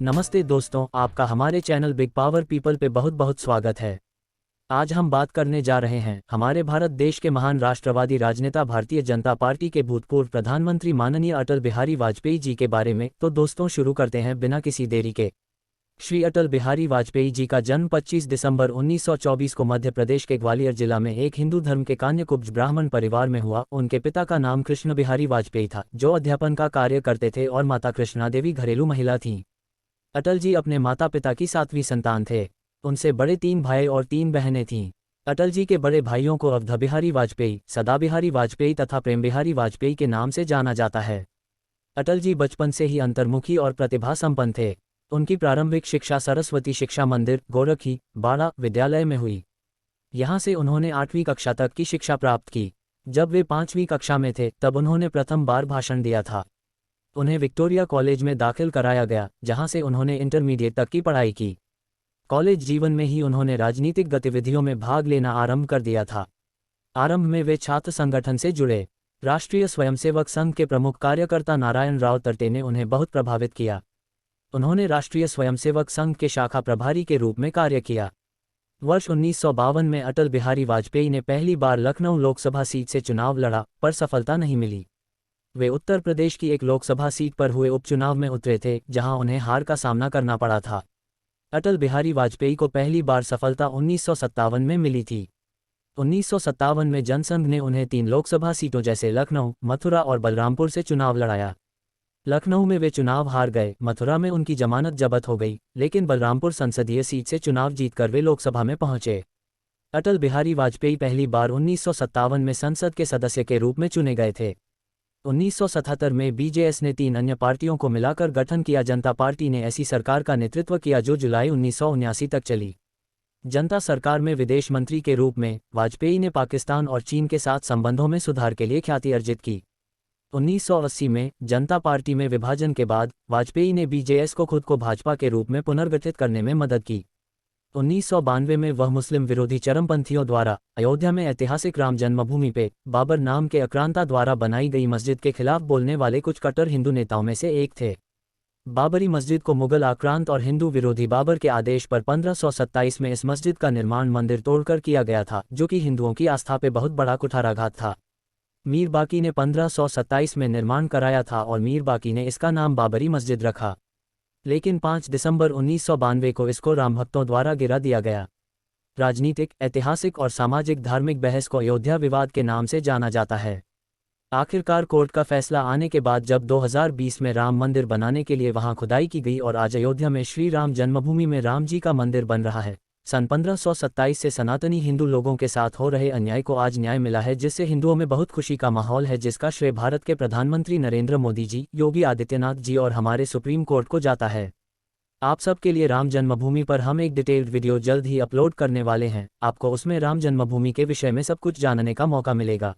नमस्ते दोस्तों, आपका हमारे चैनल बिग पावर पीपल पे बहुत बहुत स्वागत है। आज हम बात करने जा रहे हैं हमारे भारत देश के महान राष्ट्रवादी राजनेता भारतीय जनता पार्टी के भूतपूर्व प्रधानमंत्री माननीय अटल बिहारी वाजपेयी जी के बारे में। तो दोस्तों शुरू करते हैं बिना किसी देरी के। श्री अटल बिहारी वाजपेयी जी का जन्म 25 दिसंबर 1924 को मध्य प्रदेश के ग्वालियर जिला में एक हिंदू धर्म के कान्यकुब्ज ब्राह्मण परिवार में हुआ। उनके पिता का नाम कृष्ण बिहारी वाजपेयी था, जो अध्यापन का कार्य करते थे, और माता कृष्णा देवी घरेलू महिला थीं। अटल जी अपने माता पिता की 7वीं संतान थे। उनसे बड़े 3 भाई और 3 बहनें थीं। अटल जी के बड़े भाइयों को अवध बिहारी वाजपेयी, सदा बिहारी वाजपेयी तथा प्रेम बिहारी वाजपेयी के नाम से जाना जाता है। अटल जी बचपन से ही अंतर्मुखी और प्रतिभा संपन्न थे। उनकी प्रारंभिक शिक्षा सरस्वती शिक्षा मंदिर, गोरखी, बाड़ा विद्यालय में हुई। यहाँ से उन्होंने 8वीं कक्षा तक की शिक्षा प्राप्त की। जब वे 5वीं कक्षा में थे तब उन्होंने प्रथम बार भाषण दिया था। उन्हें विक्टोरिया कॉलेज में दाखिल कराया गया, जहां से उन्होंने इंटरमीडिएट तक की पढ़ाई की। कॉलेज जीवन में ही उन्होंने राजनीतिक गतिविधियों में भाग लेना आरंभ कर दिया था। आरंभ में वे छात्र संगठन से जुड़े। राष्ट्रीय स्वयंसेवक संघ के प्रमुख कार्यकर्ता नारायण राव तर्टे ने उन्हें बहुत प्रभावित किया। उन्होंने राष्ट्रीय स्वयंसेवक संघ के शाखा प्रभारी के रूप में कार्य किया। वर्ष 1952 में अटल बिहारी वाजपेयी ने पहली बार लखनऊ लोकसभा सीट से चुनाव लड़ा, पर सफलता नहीं मिली। वे उत्तर प्रदेश की एक लोकसभा सीट पर हुए उपचुनाव में उतरे थे, जहां उन्हें हार का सामना करना पड़ा था। अटल बिहारी वाजपेयी को पहली बार सफलता 1957 में मिली थी। 1957 में जनसंघ ने उन्हें 3 लोकसभा सीटों जैसे लखनऊ, मथुरा और बलरामपुर से चुनाव लड़ाया। लखनऊ में वे चुनाव हार गए, मथुरा में उनकी जमानत जब्त हो गई, लेकिन बलरामपुर संसदीय सीट से चुनाव जीतकर वे लोकसभा में पहुंचे। अटल बिहारी वाजपेयी पहली बार 1957 में संसद के सदस्य के रूप में चुने गए थे। 1977 में बीजेएस ने 3 अन्य पार्टियों को मिलाकर गठन किया। जनता पार्टी ने ऐसी सरकार का नेतृत्व किया जो जुलाई 1979 तक चली। जनता सरकार में विदेश मंत्री के रूप में वाजपेयी ने पाकिस्तान और चीन के साथ संबंधों में सुधार के लिए ख्याति अर्जित की। 1980 में जनता पार्टी में विभाजन के बाद वाजपेयी ने बीजेएस को खुद को भाजपा के रूप में पुनर्गठित करने में मदद की। 1992 में वह मुस्लिम विरोधी चरमपंथियों द्वारा अयोध्या में ऐतिहासिक राम जन्मभूमि पे बाबर नाम के आक्रांता द्वारा बनाई गई मस्जिद के खिलाफ बोलने वाले कुछ कट्टर हिंदू नेताओं में से एक थे। बाबरी मस्जिद को मुगल आक्रांत और हिंदू विरोधी बाबर के आदेश पर 1527 में इस मस्जिद का निर्माण मंदिर तोड़कर किया गया था, जो कि हिंदुओं की आस्था पे बहुत बड़ा कुठाराघात था। मीर बाकी ने 1527 में निर्माण कराया था और मीर बाकी ने इसका नाम बाबरी मस्जिद रखा, लेकिन 5 दिसंबर 1992 को इसको राम भक्तों द्वारा गिरा दिया गया। राजनीतिक, ऐतिहासिक और सामाजिक धार्मिक बहस को अयोध्या विवाद के नाम से जाना जाता है। आखिरकार कोर्ट का फैसला आने के बाद जब 2020 में राम मंदिर बनाने के लिए वहां खुदाई की गई और आज अयोध्या में श्री राम जन्मभूमि में राम जी का मंदिर बन रहा है। सन 1527 से सनातनी हिंदू लोगों के साथ हो रहे अन्याय को आज न्याय मिला है, जिससे हिंदुओं में बहुत खुशी का माहौल है, जिसका श्रेय भारत के प्रधानमंत्री नरेंद्र मोदी जी, योगी आदित्यनाथ जी और हमारे सुप्रीम कोर्ट को जाता है। आप सब के लिए राम जन्मभूमि पर हम एक डिटेल्ड वीडियो जल्द ही अपलोड करने वाले हैं। आपको उसमें राम जन्मभूमि के विषय में सब कुछ जानने का मौका मिलेगा।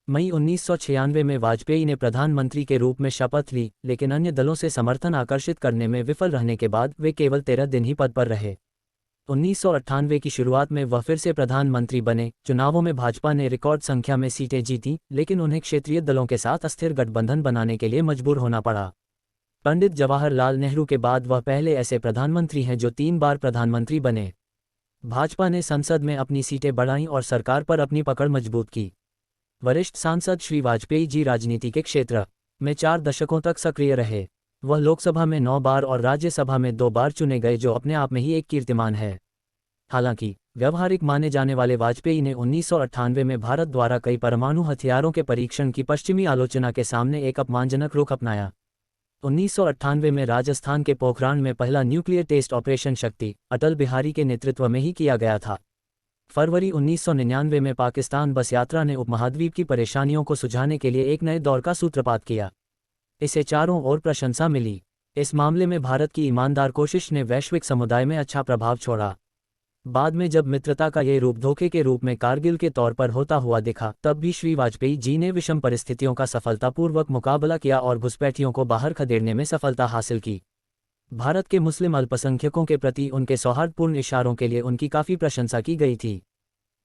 मई 1996 में वाजपेयी ने प्रधानमंत्री के रूप में शपथ ली, लेकिन अन्य दलों से समर्थन आकर्षित करने में विफल रहने के बाद वे केवल 13 दिन ही पद पर रहे। 1998 की शुरुआत में वह फिर से प्रधानमंत्री बने। चुनावों में भाजपा ने रिकॉर्ड संख्या में सीटें जीतीं, लेकिन उन्हें क्षेत्रीय दलों के साथ अस्थिर गठबंधन बनाने के लिए मजबूर होना पड़ा। पंडित जवाहरलाल नेहरू के बाद वह पहले ऐसे प्रधानमंत्री हैं जो 3 बार प्रधानमंत्री बने। भाजपा ने संसद में अपनी सीटें बढ़ाईं और सरकार पर अपनी पकड़ मजबूत की। वरिष्ठ सांसद श्री वाजपेयी जी राजनीति के क्षेत्र में 4 दशकों तक सक्रिय रहे। वह लोकसभा में 9 बार और राज्यसभा में 2 बार चुने गए, जो अपने आप में ही एक कीर्तिमान है। हालांकि व्यवहारिक माने जाने वाले वाजपेयी ने 1998 में भारत द्वारा कई परमाणु हथियारों के परीक्षण की पश्चिमी आलोचना के सामने एक अपमानजनक रुख अपनाया। 1998 में राजस्थान के पोखरान में पहला न्यूक्लियर टेस्ट ऑपरेशन शक्ति अटल बिहारी के नेतृत्व में ही किया गया था। फरवरी 1999 में पाकिस्तान बस यात्रा ने उपमहाद्वीप की परेशानियों को सुलझाने के लिए एक नए दौर का सूत्रपात किया। इसे चारों ओर प्रशंसा मिली। इस मामले में भारत की ईमानदार कोशिश ने वैश्विक समुदाय में अच्छा प्रभाव छोड़ा। बाद में जब मित्रता का ये रूप धोखे के रूप में कारगिल के तौर पर होता हुआ दिखा, तब भी श्री वाजपेयी जी ने विषम परिस्थितियों का सफलतापूर्वक मुकाबला किया और घुसपैठियों को बाहर खदेड़ने में सफलता हासिल की। भारत के मुस्लिम अल्पसंख्यकों के प्रति उनके सौहार्दपूर्ण इशारों के लिए उनकी काफ़ी प्रशंसा की गई थी।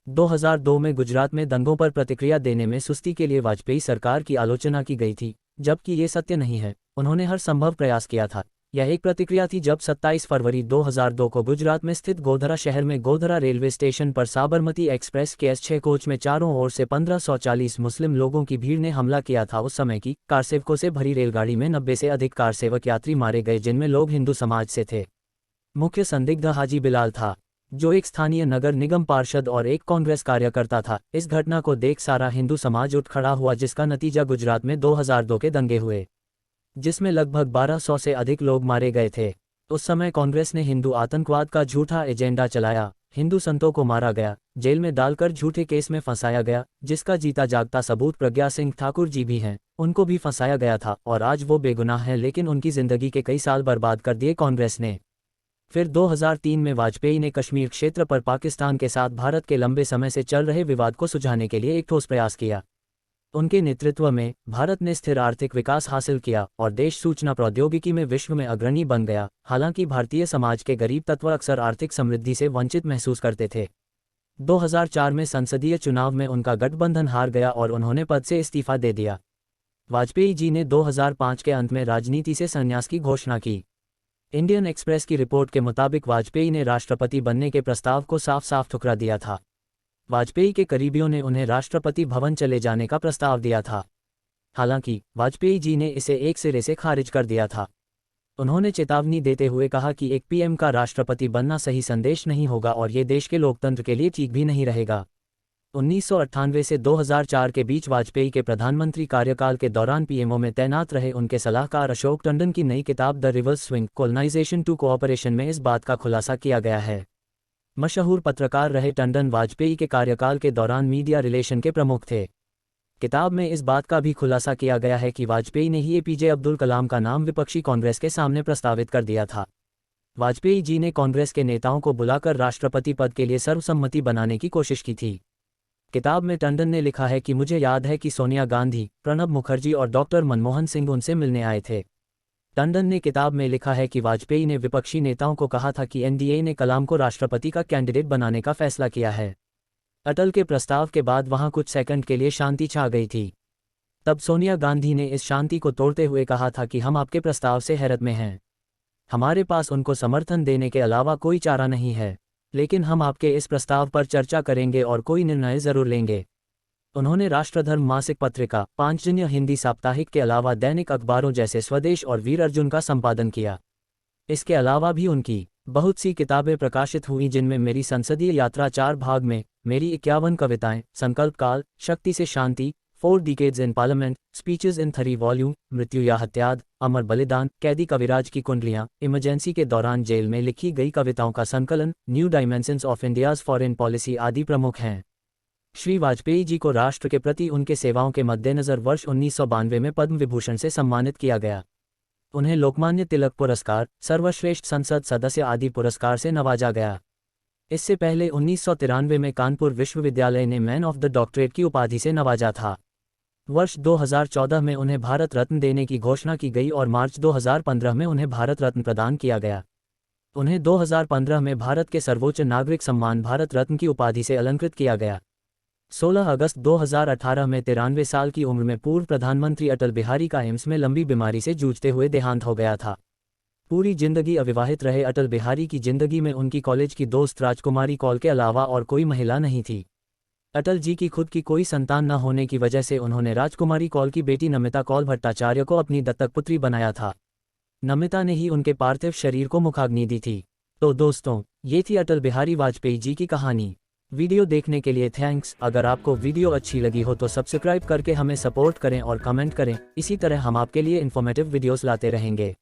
2002 में गुजरात में दंगों पर प्रतिक्रिया देने में सुस्ती के लिए वाजपेयी सरकार की आलोचना की गई थी, जबकि ये सत्य नहीं है। उन्होंने हर संभव प्रयास किया था यह एक प्रतिक्रिया थी जब 27 फरवरी 2002 को गुजरात में स्थित गोधरा शहर में गोधरा रेलवे स्टेशन पर साबरमती एक्सप्रेस के S6 कोच में चारों ओर से 1540 मुस्लिम लोगों की भीड़ ने हमला किया था। उस समय की कारसेवकों से भरी रेलगाड़ी में 90 से अधिक कारसेवक यात्री मारे गए, जिनमें लोग हिंदू समाज से थे। मुख्य संदिग्ध हाजी बिलाल था, जो एक स्थानीय नगर निगम पार्षद और एक कांग्रेस कार्यकर्ता था। इस घटना को देख सारा हिंदू समाज उठ खड़ा हुआ, जिसका नतीजा गुजरात में 2002 के दंगे हुए, जिसमें लगभग 1200 से अधिक लोग मारे गए थे। उस समय कांग्रेस ने हिंदू आतंकवाद का झूठा एजेंडा चलाया। हिंदू संतों को मारा गया, जेल में डालकर झूठे केस में फंसाया गया, जिसका जीता जागता सबूत प्रज्ञा सिंह ठाकुर जी भी हैं। उनको भी फंसाया गया था और आज वो बेगुनाह हैं, लेकिन उनकी जिंदगी के कई साल बर्बाद कर दिए कांग्रेस ने। फिर 2003 में वाजपेयी ने कश्मीर क्षेत्र पर पाकिस्तान के साथ भारत के लंबे समय से चल रहे विवाद को सुलझाने के लिए एक ठोस प्रयास किया। उनके नेतृत्व में भारत ने स्थिर आर्थिक विकास हासिल किया और देश सूचना प्रौद्योगिकी में विश्व में अग्रणी बन गया। हालांकि भारतीय समाज के गरीब तत्व अक्सर आर्थिक समृद्धि से वंचित महसूस करते थे। 2004 में संसदीय चुनाव में उनका गठबंधन हार गया और उन्होंने पद से इस्तीफा दे दिया। वाजपेयी जी ने 2005 के अंत में राजनीति से संन्यास की घोषणा की। इंडियन एक्सप्रेस की रिपोर्ट के मुताबिक वाजपेयी ने राष्ट्रपति बनने के प्रस्ताव को साफ साफ ठुकरा दिया था। वाजपेयी के करीबियों ने उन्हें राष्ट्रपति भवन चले जाने का प्रस्ताव दिया था। हालांकि वाजपेयी जी ने इसे एक सिरे से खारिज कर दिया था। उन्होंने चेतावनी देते हुए कहा कि एक पीएम का राष्ट्रपति बनना सही संदेश नहीं होगा और ये देश के लोकतंत्र के लिए ठीक भी नहीं रहेगा। 1998 से 2004 के बीच वाजपेयी के प्रधानमंत्री कार्यकाल के दौरान पीएमओ में तैनात रहे उनके सलाहकार अशोक टंडन की नई किताब the reverse swing colonisation to cooperation में इस बात का खुलासा किया गया है। मशहूर पत्रकार रहे टंडन वाजपेयी के कार्यकाल के दौरान मीडिया रिलेशन के प्रमुख थे। किताब में इस बात का भी खुलासा किया गया है कि वाजपेयी ने ही एपीजे अब्दुल कलाम का नाम विपक्षी कांग्रेस के सामने प्रस्तावित कर दिया था। वाजपेयी जी ने कांग्रेस के नेताओं को बुलाकर राष्ट्रपति पद के लिए सर्वसम्मति बनाने की कोशिश की थी। किताब में टंडन ने लिखा है कि मुझे याद है कि सोनिया गांधी, प्रणब मुखर्जी और डॉक्टर मनमोहन सिंह उनसे मिलने आए थे। टंडन ने किताब में लिखा है कि वाजपेयी ने विपक्षी नेताओं को कहा था कि एनडीए ने कलाम को राष्ट्रपति का कैंडिडेट बनाने का फैसला किया है। अटल के प्रस्ताव के बाद वहां कुछ सेकंड के लिए शांति छा गई थी। तब सोनिया गांधी ने इस शांति को तोड़ते हुए कहा था कि हम आपके प्रस्ताव से हैरत में हैं। हमारे पास उनको समर्थन देने के अलावा कोई चारा नहीं है, लेकिन हम आपके इस प्रस्ताव पर चर्चा करेंगे और कोई निर्णय जरूर लेंगे। उन्होंने राष्ट्रधर्म मासिक पत्रिका, पांचजन्य हिंदी साप्ताहिक के अलावा दैनिक अखबारों जैसे स्वदेश और वीर अर्जुन का संपादन किया। इसके अलावा भी उनकी बहुत सी किताबें प्रकाशित हुई, जिनमें मेरी संसदीय यात्रा 4 भाग में, मेरी 51 कविताएं, संकल्प काल, शक्ति से शांति, 4 decades in parliament, speeches in 3 volume, मृत्यु या हत्याद, अमर बलिदान, कैदी कविराज की कुंडलियां, इमरजेंसी के दौरान जेल में लिखी गई कविताओं का संकलन, new dimensions of India's foreign policy आदि प्रमुख हैं। श्री वाजपेयी जी को राष्ट्र के प्रति उनके सेवाओं के मद्देनजर वर्ष 1992 में पद्म विभूषण से सम्मानित किया गया। उन्हें लोकमान्य तिलक पुरस्कार, सर्वश्रेष्ठ संसद सदस्य आदि पुरस्कार से नवाजा गया। इससे पहले 1993 में कानपुर विश्वविद्यालय ने मैन ऑफ द डॉक्टरेट की उपाधि से नवाजा था। वर्ष 2014 में उन्हें भारत रत्न देने की घोषणा की गई और मार्च 2015 में उन्हें भारत रत्न प्रदान किया गया। उन्हें 2015 में भारत के सर्वोच्च नागरिक सम्मान भारत रत्न की उपाधि से अलंकृत किया गया। 16 अगस्त 2018 में 93 साल की उम्र में पूर्व प्रधानमंत्री अटल बिहारी का एम्स में लंबी बीमारी से जूझते हुए देहांत हो गया था। पूरी जिंदगी अविवाहित रहे अटल बिहारी की जिंदगी में उनकी कॉलेज की दोस्त राजकुमारी कौल के अलावा और कोई महिला नहीं थी। अटल जी की खुद की कोई संतान न होने की वजह से उन्होंने राजकुमारी कौल की बेटी नमिता कौल भट्टाचार्य को अपनी दत्तक पुत्री बनाया था। नमिता ने ही उनके पार्थिव शरीर को मुखाग्नि दी थी। तो दोस्तों, ये थी अटल बिहारी वाजपेयी जी की कहानी। वीडियो देखने के लिए थैंक्स। अगर आपको वीडियो अच्छी लगी हो तो सब्सक्राइब करके हमें सपोर्ट करें और कमेंट करें। इसी तरह हम आपके लिए इन्फॉर्मेटिव वीडियोस लाते रहेंगे।